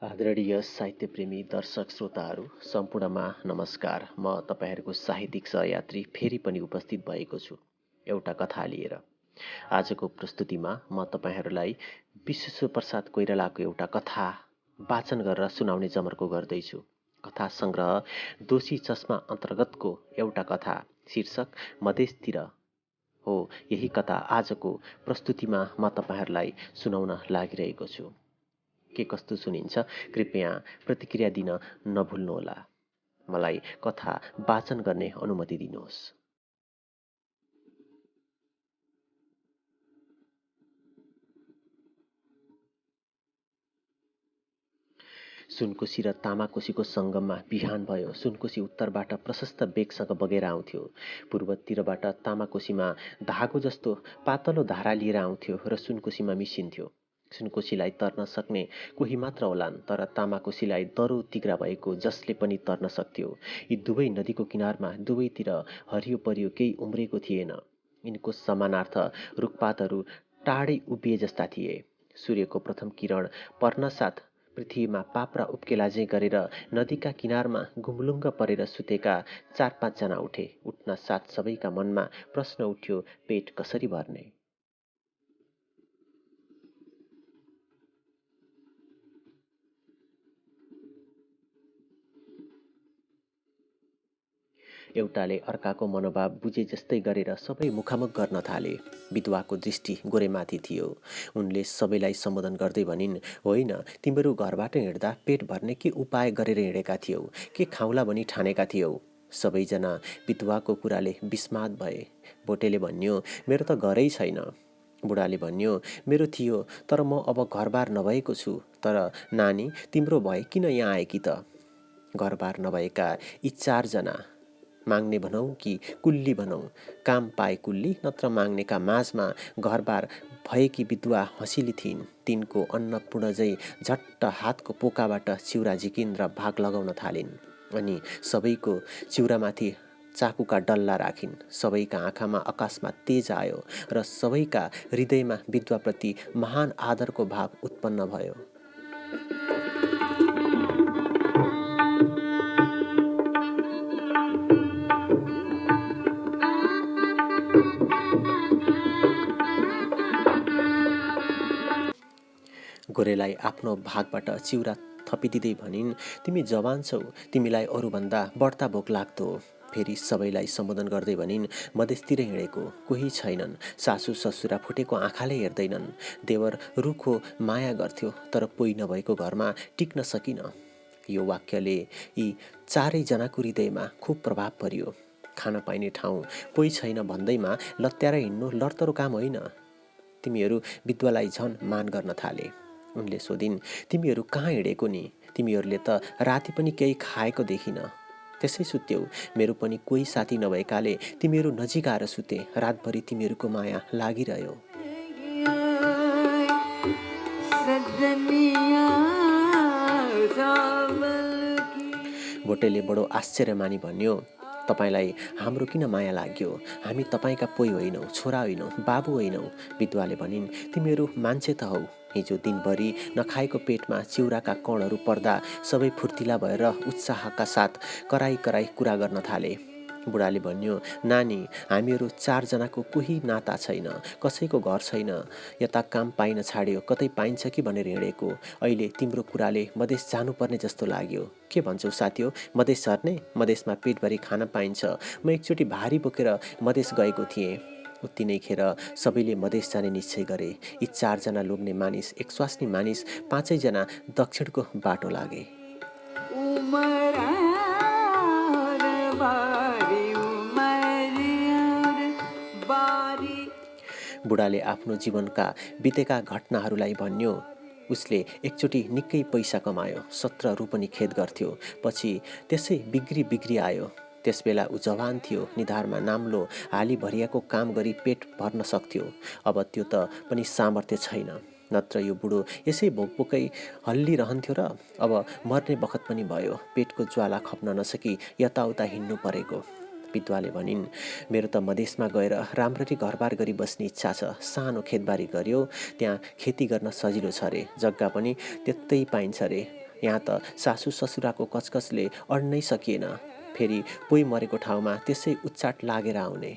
आदरणीय साहित्यप्रेमी दर्शक श्रोताहरू सम्पूर्णमा नमस्कार। म तपाईँहरूको साहित्यिक सहयात्री फेरि पनि उपस्थित भएको छु एउटा कथा लिएर। आजको प्रस्तुतिमा म तपाईँहरूलाई विश्वेश्वरप्रसाद कोइरालाको एउटा कथा वाचन गरेर सुनाउने जमर्को गर्दैछु। कथा सङ्ग्रह दोषी चस्मा अन्तर्गतको एउटा कथा शीर्षक मधेसतिर हो। यही कथा आजको प्रस्तुतिमा म तपाईँहरूलाई सुनाउन लागिरहेको छु। के कस्तो सुनिन्छ कृपया प्रतिक्रिया दिन नभुल्नुहोला। मलाई कथा वाचन गर्ने अनुमति दिनुहोस्। सुनकोशी र तामाकोशीको सङ्गममा बिहान भयो। सुनकोशी उत्तरबाट प्रशस्त वेगसँग बगेर आउँथ्यो। पूर्वतिरबाट तामाकोशीमा धागो जस्तो पातलो धारा लिएर आउँथ्यो र सुनकोशीमा मिसिन्थ्यो। सुनकोशीलाई तर्न सक्ने कोही मात्र होलान्, तर तामाकोशीलाई दरो तिग्रा भएको जसले पनि तर्न सक्थ्यो। यी दुवै नदीको किनारमा दुवैतिर हरियो परियो केही उम्रेको थिएन। यिनको समानार्थ रुखपातहरू टाढै उभिए जस्ता थिए। सूर्यको प्रथम किरण पर्नसाथ पृथ्वीमा पाप्रा उब्केला झैँ गरेर नदीका किनारमा गुम्लुङ्ग परेर सुतेका 4-5 जना उठे। उठ्न साथ सबैका मनमा प्रश्न उठ्यो, पेट कसरी भर्ने? एउटाले अर्काको मनोभाव बुझे जस्तै गरेर सबै मुखामुख गर्न थाले। विधवाको दृष्टि गोरेमाथि थियो। उनले सबैलाई सम्बोधन गर्दै भनिन्, होइन, तिमीहरू घरबाट हिँड्दा पेट भर्ने के उपाय गरेर हिँडेका थियौ? के खाउँला भनी ठानेका थियौ? सबैजना विधवाको कुराले विस्मात भए। भोटेले भन्यो, मेरो त घरै छैन। बुढाले भन्यो, मेरो थियो, तर म अब घरबार नभएको छु। तर नानी, तिम्रो भए किन यहाँ आएकी त? घरबार नभएका यी 4 जना, माग्ने भनौँ कि कुल्ली भनौँ, काम पाए कुल्ली, नत्र माग्नेका माझमा घरबार भएकी विधवा हँसिली थिइन्। तिनको अन्नपूर्ण झैँ झट्ट हातको पोकाबाट चिउरा झिकिन् र भाग लगाउन थालिन्। अनि सबैको चिउरामाथि चाकुका डल्ला राखिन्। सबैका आँखामा अकस्मात तेज आयो र सबैका हृदयमा विधवाप्रति महान आदरको भाव उत्पन्न भयो। गोरेलाई आफ्नो भागबाट चिउरा थपिदिँदै भनिन्, तिमी जवान छौ, तिमीलाई अरूभन्दा बढ्ता भोक लाग्दो। फेरि सबैलाई सम्बोधन गर्दै भनिन्, मधेसतिर हिँडेको कोही छैनन्। सासू ससुरा फुटेको आँखाले हेर्दैनन्। देवर रुखो माया गर्थ्यो, तर पोइ नभएको घरमा टिक्न सकिन। यो वाक्यले यी 4 जनाको हृदयमा खुब प्रभाव पर्यो। खान पाइने ठाउँ पोइ छैन भन्दैमा लत्याएर हिँड्नु लडतरो काम होइन। तिमीहरू विधवालाई झन मान गर्न थाले। उनले सोधिन्, तिमीहरू कहाँ हिँडेको नि? तिमीहरूले त राति पनि केही खाएको देखिन। त्यसै सुत्यौ। मेरो पनि कोही साथी नभएकाले तिमीहरू नजिक आएर सुते। रातभरि तिमीहरूको माया लागिरह्यो। भोटेले बडो आश्चर्य मानी भन्यो, तपाईलाई हाम्रो किन माया लाग्यो? हामी तपाईँका पोइ होइनौ, छोरा होइनौ, बाबु होइनौ। विधवाले भनिन्, तिमीहरू मान्छे त हौ। हिजो दिनभरि नखाएको पेटमा चिउराका कणहरू पर्दा सबै फुर्तिला भएर उत्साहका साथ कराई कराई कुरा गर्न थाले। बुढाले भन्यो, नानी, हामीहरू 4 जनाको कोही नाता छैन, कसैको घर छैन। यता काम पाइन छाड्यो, कतै पाइन्छ कि भनेर हिँडेको। अहिले तिम्रो कुराले मधेस जानुपर्ने जस्तो लाग्यो। के भन्छौ साथी हो? मधेस झर्ने? मधेसमा पेटभरि खान पाइन्छ। म एकचोटि भारी बोकेर मधेस गएको थिएँ। उति नै खेर सबैले मधेस जाने निश्चय गरे। यी 4 जना लोग्ने मानिस, एक स्वास्नी मानिस, 5 जना दक्षिणको बाटो लागे। बुढाले आफ्नो जीवनका बितेका घटनाहरूलाई भन्यो। उसले एकचोटि निकै पैसा कमायो, 17 रोपनी खेत गर्थ्यो। पछि त्यसै बिग्री आयो। त्यसबेला ऊ जवान थियो, निधारमा नाम्लो हाली भरियाको काम गरी पेट भर्न सक्थ्यो। अब त्यो त पनि सामर्थ्य छैन। नत्र यो बुढो यसै भोकभोकै हल्लिरहन्थ्यो र अब मर्ने बखत पनि भयो। पेटको ज्वाला खप्न नसकी यताउता हिँड्नु परेको। विधवाले भनिन्, मेरो त मधेसमा गएर राम्ररी घरबार गरी बस्ने इच्छा छ। सानो खेतबारी गर्यो, त्यहाँ खेती गर्न सजिलो छ रे, जग्गा पनि त्यतै पाइन्छ रे। यहाँ त सासू ससुराको कचकचले अड्नै सकिएन। फेरि पोइ मरेको ठाउँमा त्यसै उच्चाट लागेर आउने।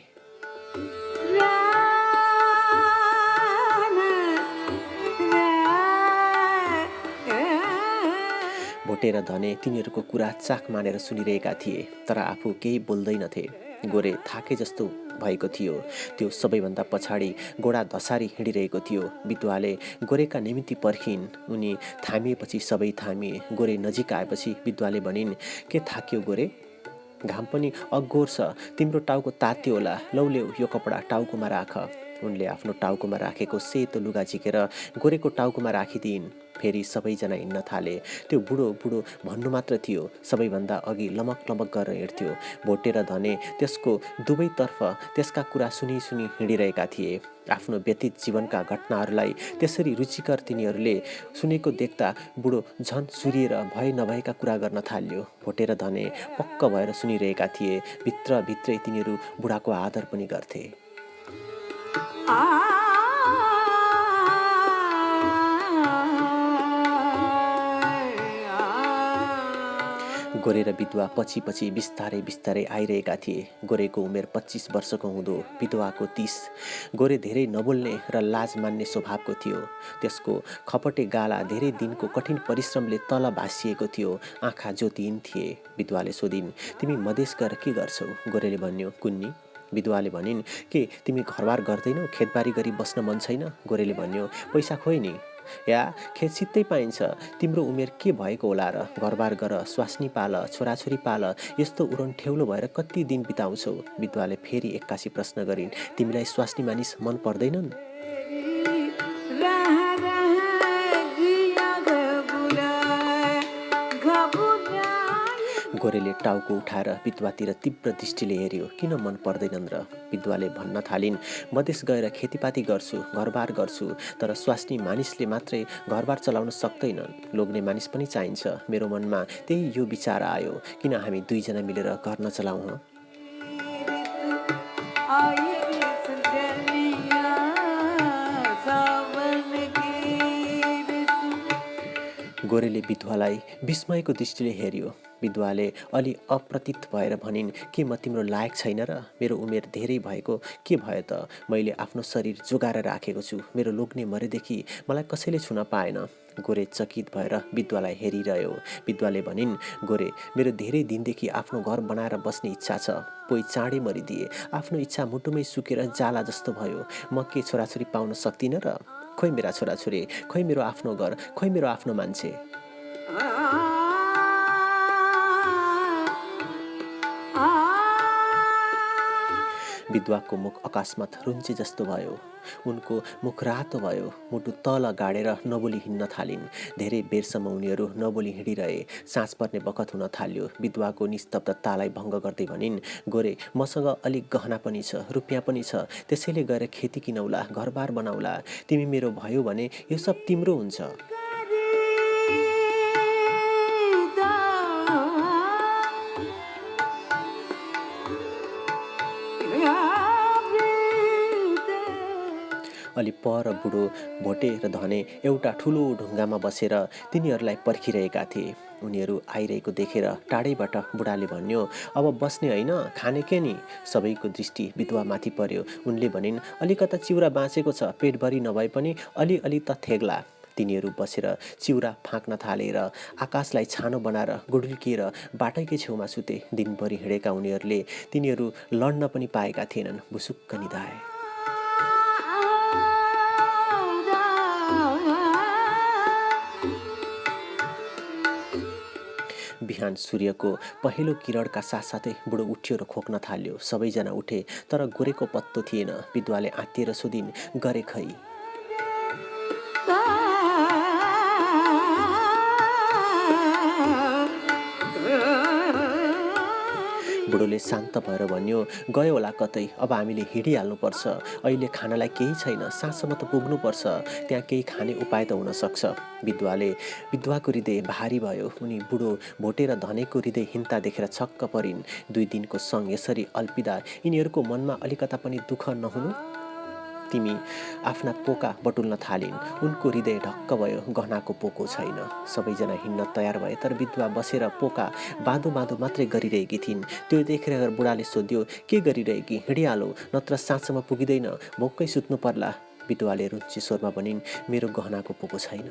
भोटे र धने तिनीहरूको कुरा चाख मानेर सुनिरहेका थिए, तर आफू केही बोल्दैनथे। गोरे थाके जस्तो भएको थियो। त्यो सबैभन्दा पछाडि गोडा धसारी हिँडिरहेको थियो। बितुवाले गोरेका निमित्ति पर्खिन्। उनी थामिएपछि सबै थामिए। गोरे नजिक आएपछि बितुवाले भनिन्, के थाक्यो गोरे? घाम पनि अग्गोर छ, तिम्रो टाउको तात्यो होला, लौ ल्याऊ यो कपडा टाउकोमा राख। उनले आफ्नो टाउकोमा राखेको सेतो लुगा झिकेर गोरेको टाउकोमा राखिदिइन्। फेरि सबैजना हिँड्न थाले। त्यो बुढो बुढो भन्नु मात्र थियो, सबैभन्दा अघि लमक लमक गरेर हिँड्थ्यो। भोटे र धने त्यसको दुवैतर्फ त्यसका कुरा सुनी सुनी हिँडिरहेका थिए। आफ्नो व्यतीत जीवनका घटनाहरूलाई त्यसरी रुचिकर तिनीहरूले सुनेको देख्दा बुढो झन सुरिएर भए नभएका कुरा गर्न थाल्यो। भोटे र धने पक्क भएर सुनिरहेका थिए। भित्रभित्रै तिनीहरू बुढाको आदर पनि गर्थे। गोरे र बितुवा पछि पछि बिस्तारै बिस्तारै आइरहेका थिए। गोरेको उमेर 25 वर्षको हुँदो, बितुवाको 30। गोरे धेरै नबोल्ने र लाज मान्ने स्वभावको थियो। त्यसको खपटे गाला धेरै दिनको कठिन परिश्रमले तल भाँसिएको थियो। आँखा ज्योतिहीन थिए। बितुवाले सोधिन्, तिमी मधेस गएर के गर्छौ? गोरेले भन्यो, कुन्नी। बितुवाले भनिन्, के तिमी घरबार गर्दैनौ? खेतबारी गरी बस्न मन छैन? गोरेले भन्यो, पैसा खोइ नि। या खेत सित्तै पाइन्छ, तिम्रो उमेर के भएको होला र? घरबार गर, स्वास्नी पाल, छोराछोरी पाल, यस्तो उरन ठेउलो भएर कति दिन बिताउँछौ? बितुवाले फेरि एक्कासी प्रश्न गरिन्, तिमीलाई स्वास्नी मानिस मन पर्दैनन्? गोरेले टाउको उठाएर बितुवातिर तीव्र दृष्टिले हेऱ्यो। किन मन पर्दैनन् र? बितुवाले भन्न थालिन्, मधेस गएर खेतीपाती गर्छु, घरबार गर्छु, तर स्वास्नी मानिसले मात्रै घरबार चलाउन सक्दैनन्, लोग्ने मानिस पनि चाहिन्छ। मेरो मनमा त्यही यो विचार आयो, किन हामी दुईजना मिलेर घर नचलाउँ? गोरेले बितुवालाई विस्मयको दृष्टिले हेऱ्यो। बितुवाले अलि अप्रतीत भएर भनिन्, के म तिम्रो लायक छैन र? मेरो उमेर धेरै भएको के भयो त? मैले आफ्नो शरीर जोगाएर राखेको छु। मेरो लोग्ने मरेदेखि मलाई कसैले छुन पाएन। गोरे चकित भएर बितुवालाई हेरिरह्यो। बितुवाले भनिन्, गोरे, मेरो धेरै दिनदेखि आफ्नो घर बनाएर बस्ने इच्छा छ। पोइ चाँडै मरिदिए। आफ्नो इच्छा मुटुमै सुकेर जाला जस्तो भयो। म के छोराछोरी पाउन सक्दिनँ र? खोइ मेरा छोराछोरी, खोइ मेरो आफ्नो घर, खोइ मेरो आफ्नो मान्छे। बितुवाको मुख अकस्मात रुन्चे जस्तो भयो। उनको मुख रातो भयो। मुटु तल गाडेर नबोली हिँड्न थालिन्। धेरै बेरसम्म उनीहरू नबोली हिँडिरहे। साँझ पर्ने बखत हुन थाल्यो। बितुवाको निस्तब्धतालाई भङ्ग गर्दै भनिन्, गोरे, मसँग अलिक गहना पनि छ, रुपियाँ पनि छ, त्यसैले गएर खेती किनौला, घरबार बनाउला। तिमी मेरो भयो भने यो सब तिम्रो हुन्छ। अलि पर बुढो भोटे र धने एउटा ठुलो ढुङ्गामा बसेर तिनीहरूलाई पर्खिरहेका थिए। उनीहरू आइरहेको देखेर टाढैबाट बुढाले भन्यो, अब बस्ने होइन, खाने के नि? सबैको दृष्टि बितुवामाथि पर्यो। उनले भनिन्, अलिकता चिउरा बाँचेको छ, पेटभरि नभए पनि अलिअलि त थेग्ला। तिनीहरू बसेर चिउरा फाँक्न थालेर आकाशलाई छानो बनाएर गुडुल्किएर बाटैकै छेउमा सुते। दिनभरि हिँडेका उनीहरूले तिनीहरू लड्न पनि पाएका थिएनन्। भुसुक्क निधाए। बिहान सूर्यको पहिलो किरणका साथसाथै बुढो उठ्यो र खोक्न थाल्यो। सबैजना उठे, तर गोरेको पत्तो थिएन। बितुवाले आत्तिएर सोधिन्, गरे खै? बुढोले शान्त भएर भन्यो, गयो होला कतै, अब हामीले हिँडिहाल्नुपर्छ। अहिले खानालाई केही छैन, साँझसम्म त पुग्नुपर्छ। त्यहाँ केही खाने उपाय त हुन सक्छ। बितुवाको हृदय भारी भयो। उनी बुढो भोटे र धनेको हृदय हिंता देखेर छक्क परिन्। 2 दिनको सँग यसरी अल्पिँदा यिनीहरूको मनमा अलिकता पनि दुःख नहुनु? तिमी आफ्ना पोका बटुल्न थालिन्। उनको हृदय ढक्क भयो, गहनाको पोको छैन। सबैजना हिँड्न तयार भए, तर विधवा बसेर पोका बाँधो बाँधो मात्रै गरिरहेकी थिइन्। त्यो देखेर बुढाले सोध्यो, के गरिरहेकी? हिँडिहालौ, नत्र साँझसम्म पुगिँदैन, भोकै सुत्नु पर्ला। विधवाले रुच्ची स्वरमा भनिन्, मेरो गहनाको पोको छैन।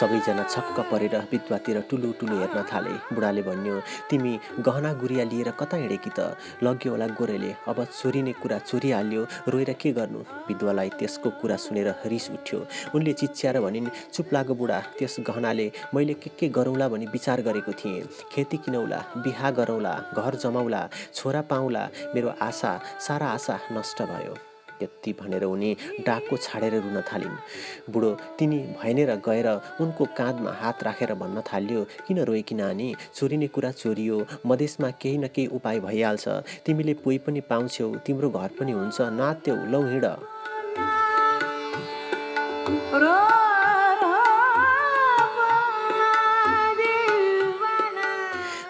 सबैजना छक्क परेर विधवातिर टुलु टुलु हेर्न थाले। बुढाले भन्यो, तिमी गहना गुरिया लिएर कता हिँडेकी त? लग्यो होला गोरेले, अब चोरिने कुरा चोरिहाल्यो, रोएर के गर्नु? विधवालाई त्यसको कुरा सुनेर रिस उठ्यो। उनले चिच्याएर भनिन्, चुप लाग बुढा, त्यस गहनाले मैले के गरौँला भनी विचार गरेको थिएँ। खेती किनौला, बिहा गरौँला, घर जमाउला, छोरा पाउँला, मेरो आशा, सारा आशा नष्ट भयो। यति भनेर उनी डाको छाडेर रुन थालिन्। बुढो तिनी भैनेर गएर उनको काँधमा हात राखेर भन्न थाल्यो, किन रोएकी नानी? चोरिने कुरा चोरियो, मधेसमा केही न केही उपाय भइहाल्छ। तिमीले पोइ पनि पाउँछौ, तिम्रो घर पनि हुन्छ, नात्यौ, लौ हिँड।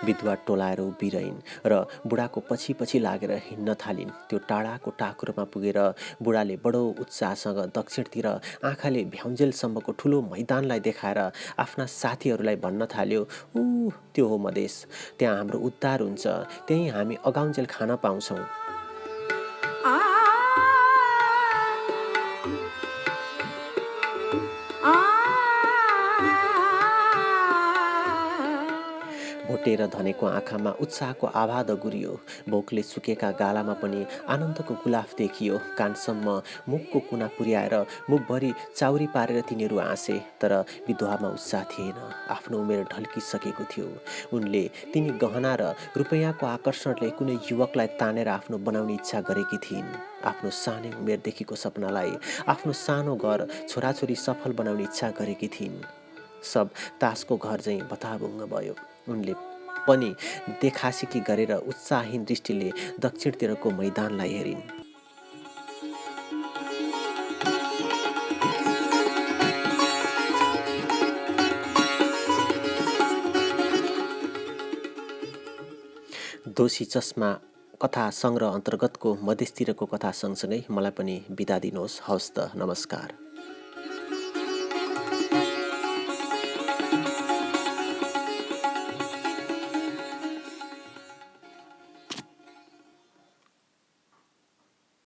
विधवा टोलाएर उभिरहन् र बुढाको पछि पछि लागेर हिँड्न थालिन्। त्यो टाढाको टाकुरोमा पुगेर बुढाले बडो उत्साहसँग दक्षिणतिर आँखाले भ्याउन्जेलसम्मको ठुलो मैदानलाई देखाएर आफ्ना साथीहरूलाई भन्न थाल्यो, त्यो हो मधेस, त्यहाँ हाम्रो उद्धार हुन्छ, त्यहीँ हामी अगाउन्जेल खान पाउँछौँ। भोटेर धनेको आँखामा उत्साहको आभा दगुरियो। भोकले सुकेका गालामा पनि आनन्दको गुलाफ देखियो। कानसम्म मुखको कुना पुर्याएर मुखभरि चाउरी पारेर तिनीहरू हाँसे। तर विधवामा उत्साह थिएन, आफ्नो उमेर ढल्किसकेको थियो। उनले तिनी गहना र रुपैयाँको आकर्षणले कुनै युवकलाई तानेर आफ्नो बनाउने इच्छा गरेकी थिइन्। आफ्नो सानै उमेरदेखिको सपनालाई, आफ्नो सानो घर, छोराछोरी सफल बनाउने इच्छा गरेकी थिइन्। सब तासको घर झैँ बताबुङ्ग भयो। उनले पनि देखासिकी गरेर उत्साहहीन दृष्टिले दक्षिणतिरको मैदानलाई हेरिन्। दोषी चस्मा कथा सङ्ग्रह अन्तर्गतको मधेसतिरको कथा सँगसँगै मलाई पनि बिदा दिनुहोस्। हवस् त, नमस्कार।